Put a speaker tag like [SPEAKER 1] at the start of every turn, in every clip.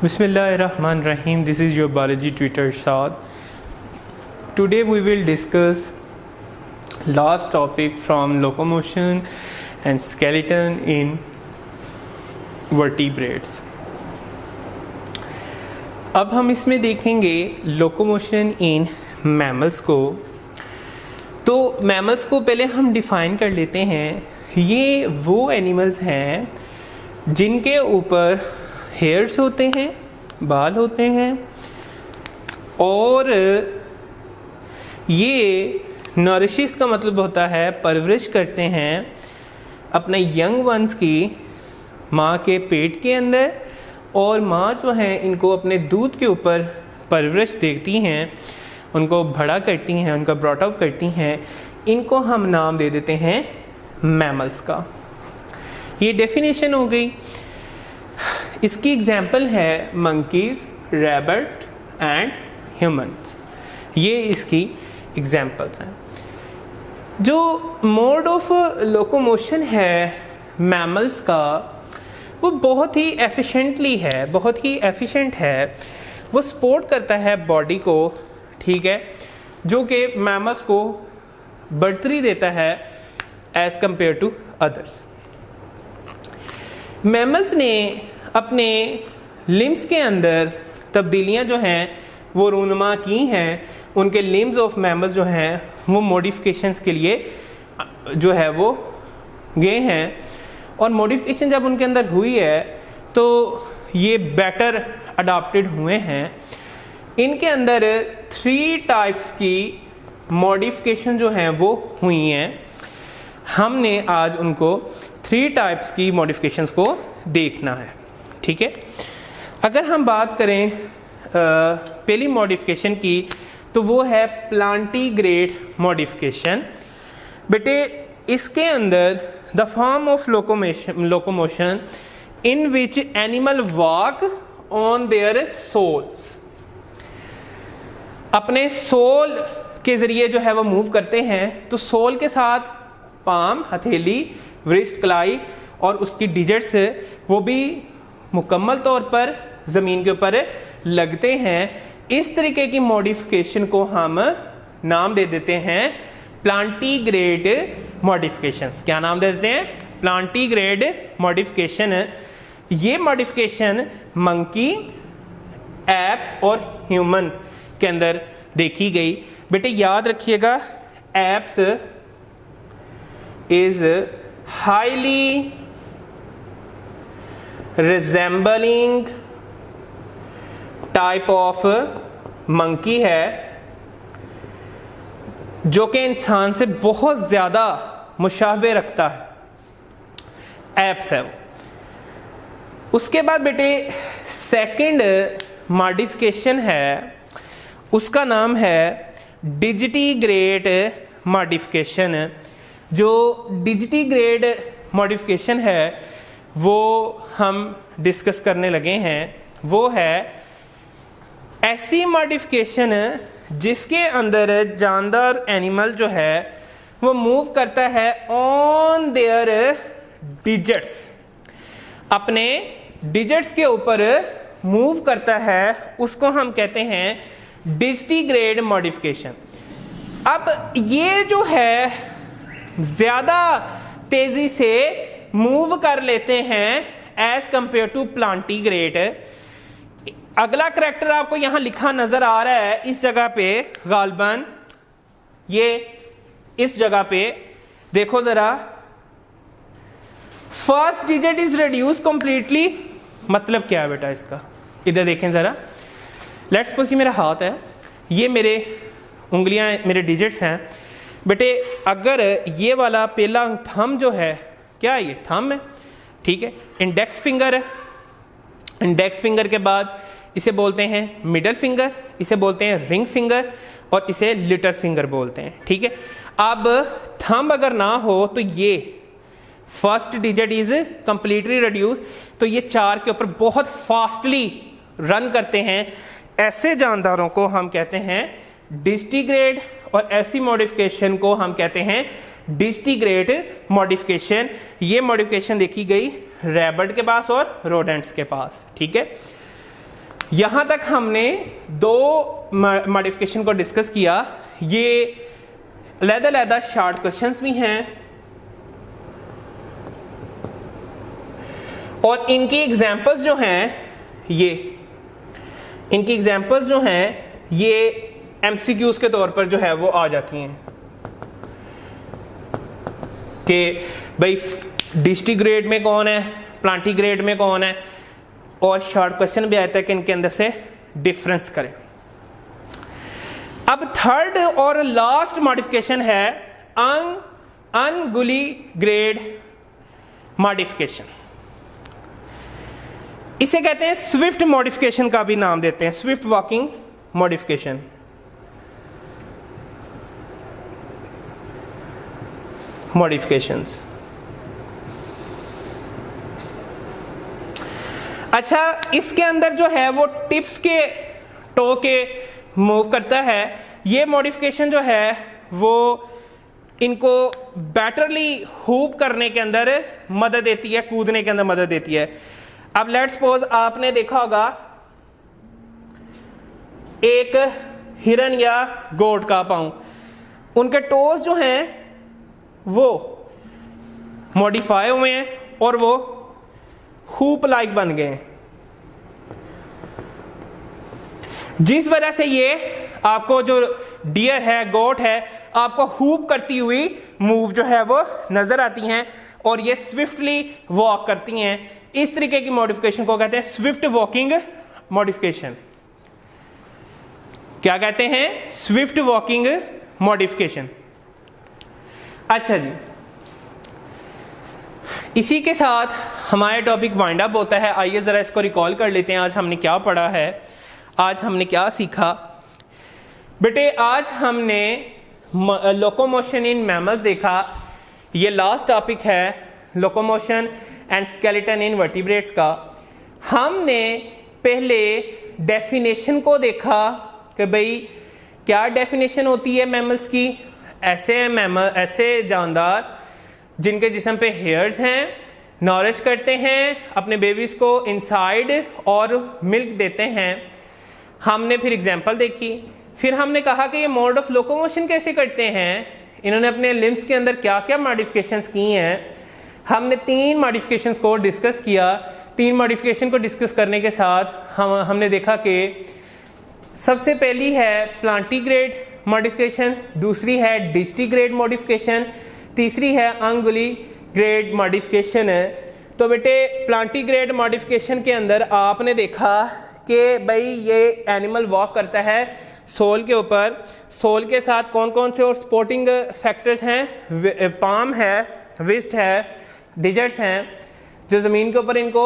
[SPEAKER 1] Bismillahirrahmanirrahim. This is your biology tutor Shad. Today we will discuss last topic from locomotion and skeleton in vertebrates. अब हम इसमें देखेंगे locomotion in mammals को. तो mammals को पहले हम डिफाइन कर लेते हैं. ये वो एनिमल्स हैं जिनके ऊपर हेयर्स होते हैं, बाल होते हैं, और ये नरिशिस का मतलब होता है परवरिश करते हैं अपने यंग वंस की माँ के पेट के अंदर, और माँ जो है इनको अपने दूध के ऊपर परवरिश देती हैं, उनको बड़ा करती हैं, उनका ब्रॉट अप करती हैं. इनको हम नाम दे देते हैं मैमल्स का. ये डेफिनेशन हो गई. इसकी एग्जाम्पल है मंकीज, रैबिट एंड ह्यूमंस. ये इसकी एग्जाम्पल्स हैं. जो मोड ऑफ लोकोमोशन है मैमल्स का वो बहुत ही एफिशिएंटली है, बहुत ही एफिशिएंट है. वो सपोर्ट करता है बॉडी को, ठीक है, जो कि मैमल्स को बढ़तरी देता है as compared to others. Mammals ने अपने लिम्स के अंदर तब्दीलियां जो हैं वो रूनुमा की हैं. उनके लिम्स ऑफ मैमल्स जो हैं वो मॉडिफिकेशंस के लिए जो है वो गए हैं, और मॉडिफिकेशन जब उनके अंदर हुई है तो ये बेटर अडॉप्टेड हुए हैं. इनके अंदर 3 टाइप्स की मॉडिफिकेशन जो हैं वो हुई हैं. हमने आज उनको 3 टाइप्स की मॉडिफिकेशंस को देखना है, ठीक है. अगर हम बात करें पहली मॉडिफिकेशन की तो वो है प्लांटीग्रेड मॉडिफिकेशन. बेटे इसके अंदर the form of locomotion in which animal walk on their soles. अपने सोल के जरिए जो है वो मूव करते हैं. तो सोल के साथ पाम, हथेली, वृष्ट, कलाई और उसकी डिजिट्स वो भी मुकम्मल तौर पर ज़मीन के ऊपर लगते हैं. इस तरीके की मॉडिफिकेशन को हम नाम दे देते हैं प्लांटीग्रेड मॉडिफिकेशंस. क्या नाम दे देते हैं? प्लांटीग्रेड मॉडिफिकेशन. ये मॉडिफिकेशन मंकी, एप्स और ह्यूमन के अंदर देखी गई. बेटे याद रखिएगा, apps is highly resembling type of monkey है जो कि इंसान से बहुत ज्यादा मुशाबे रखता है. एप्स है वो. उसके बाद बेटे सेकंड मॉडिफिकेशन है, उसका नाम है डिजिटीग्रेड मॉडिफिकेशन. जो डिजिटीग्रेड मॉडिफिकेशन है वो हम डिस्कस करने लगे हैं. वो है ऐसी मॉडिफिकेशन जिसके अंदर जानदार एनिमल जो है वो मूव करता है ऑन देयर डिजिट्स. अपने डिजिट्स के ऊपर मूव करता है, उसको हम कहते हैं डिजिटीग्रेड मॉडिफिकेशन. अब ये जो है ज्यादा तेजी से मूव कर लेते हैं एज कंपेयर टू प्लांटीग्रेड. अगला करैक्टर आपको यहां लिखा नजर आ रहा है इस जगह पे, गालबन ये इस जगह पे देखो जरा. First digit is reduce completely. मतलब क्या है बेटा इसका? इधर देखें जरा. लेट्स सपोज मेरा हाथ है, ये मेरे उंगलियां, मेरे डिजिट्स हैं. बेटे अगर ये वाला पहला थंब जो है, क्या ये थंब है, ठीक है, इंडेक्स फिंगर है. इंडेक्स फिंगर के बाद इसे बोलते हैं मिडल फिंगर, इसे बोलते हैं रिंग फिंगर, और इसे लिटिल फिंगर बोलते हैं, ठीक है. अब थंब अगर ना हो तो ये first digit is completely reduce. तो ये 4 के ऊपर बहुत फास्टली रन करते हैं. ऐसे जानदारों को हम कहते हैं डिजिटीग्रेड, और ऐसी मॉडिफिकेशन को हम कहते हैं डिजिटीग्रेड मॉडिफिकेशन. ये मॉडिफिकेशन देखी गई रैबिट के पास और रोडेंट्स के पास, ठीक है. यहां तक हमने दो मॉडिफिकेशन को डिस्कस किया। ये अलग-अलग शॉर्ट क्वेश्चंस भी हैं और इनकी एग्जांपल्स जो हैं इनकी एग्जांपल्स जो हैं ये एमसीक्यूज के तौर पर जो है वो आ जाती हैं कि भाई डिस्ट्रीग्रेड में कौन है, प्लांटीग्रेड में कौन है, और शॉर्ट क्वेश्चन भी आता है कि इनके अंदर से डिफरेंस करें। अब थर्ड और लास्ट मॉडिफिकेशन है अनगुली ग्रेड मॉडिफिकेशन। इसे कहते हैं स्विफ्ट मॉडिफिकेशन का भी नाम देते हैं, स्विफ्ट वॉकिंग मॉडिफिकेशन। मॉडिफिकेशंस। अच्छा, इसके अंदर जो है वो टिप्स के टो के मूव करता है। ये मॉडिफिकेशन जो है वो इनको बैटरली हूप करने के अंदर मदद देती है, कूदने के अंदर मदद देती है। अब लेट्स सपोज आपने देखा होगा एक हिरन या गोट का पांव, उनके टोज जो हैं वो मॉडिफाई हुए हैं और वो हूप लाइक बन गए, जिस वजह से ये आपको जो डियर है, गोट है, आपको हूप करती हुई मूव जो है वो नजर आती हैं और ये स्विफ्टली वॉक करती हैं। इस तरीके की मॉडिफिकेशन को कहते हैं स्विफ्ट वॉकिंग मॉडिफिकेशन। क्या कहते हैं? Swift walking modification. अच्छा जी, इसी के साथ हमारा टॉपिक वाइंड अप होता है। आइए जरा इसको रिकॉल कर लेते हैं। आज हमने क्या पढ़ा है, आज हमने क्या सीखा? बेटे आज हमने लोकोमोशन इन मैमल्स देखा। ये लास्ट टॉपिक है locomotion and skeleton in vertebrates का। हमने पहले डेफिनेशन को देखा कि भाई क्या डेफिनेशन होती है मैमल्स की। ऐसे जानदार जिनके जिस्म पे हेयर्स हैं, नॉरिश करते हैं अपने बेबीज को इनसाइड और मिल्क देते हैं। हमने फिर एग्जांपल देखी, फिर हमने कहा कि ये मोड ऑफ लोकोमोशन कैसे करते हैं, इन्होंने अपने लिम्स के अंदर क्या क्या मॉडिफिकेशंस की हैं। हमने 3 मॉडिफिकेशंस को डिस्कस किया। 3 मॉडिफिकेशन को डिस्कस करने के साथ हमने देखा कि सबसे पहली है प्लांटीग्रेड मॉडिफिकेशन, दूसरी है डिस्ट्रीग्रेड मॉडिफिकेशन, तीसरी है अंगुली ग्रेड मॉडिफिकेशन है। तो बेटे प्लांटीग्रेड मॉडिफिकेशन के अंदर आपने देखा कि भाई ये एनिमल वॉक करता है सोल के ऊपर। सोल के साथ कौन कौन से और सपोर्टिंग फैक्टर्स हैं? पाम है, विस्ट है, डिजिट्स हैं, जो ज़मीन के ऊपर इनको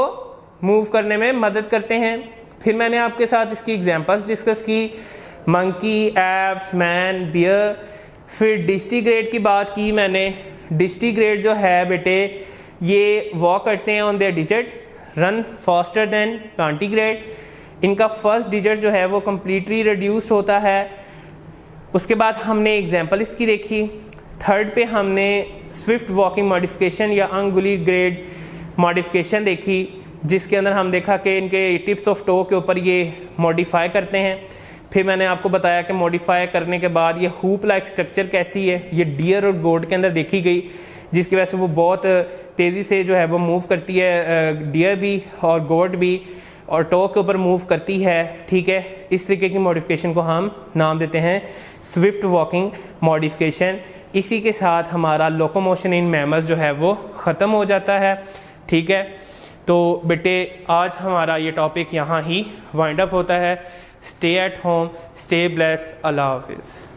[SPEAKER 1] मूव करने में मदद करते हैं। फिर मैंने आपके साथ इसकी एग्जांपल्स डिस्कस की, मंकी, एप्स, मैन, बियर। फिर डिस्ट्रीग्रेड की बात की मैंने। डिस्ट्रीग्रेड जो है बेटे ये वॉक करते हैं on their digit, run faster than plantigrade. इनका फर्स्ट डिजिट जो है वो कम्प्लीटली रिड्यूस्ड होता है। उसके बाद हमने एग्जांपल इसकी देखी। थर्ड पे हमने स्विफ्ट वॉकिंग मॉडिफिकेशन या अंगुली ग्रेड मॉडिफिकेशन देखी, जिसके अंदर हम देखा कि इनके टिप्स ऑफ टो के ऊपर ये मॉडिफाई करते हैं। फिर मैंने आपको बताया कि मॉडिफाई करने के बाद ये हूप लाइक स्ट्रक्चर कैसी है, ये डियर और गोट के अंदर देखी गई, जिसकी वजह से वो बहुत तेज़ी से जो है वो मूव करती है, डियर भी और गोट भी, और टो के ऊपर मूव करती है। ठीक है, इस तरीके की मॉडिफिकेशन को हम नाम देते हैं स्विफ्ट वॉकिंग मॉडिफिकेशन। इसी के साथ हमारा लोकोमोशन इन मैमल्स जो है वो ख़त्म हो जाता है। ठीक है, तो बेटे आज हमारा ये टॉपिक यहाँ ही वाइंड अप होता है। Stay at home, stay blessed, अल्लाह हाफिज़।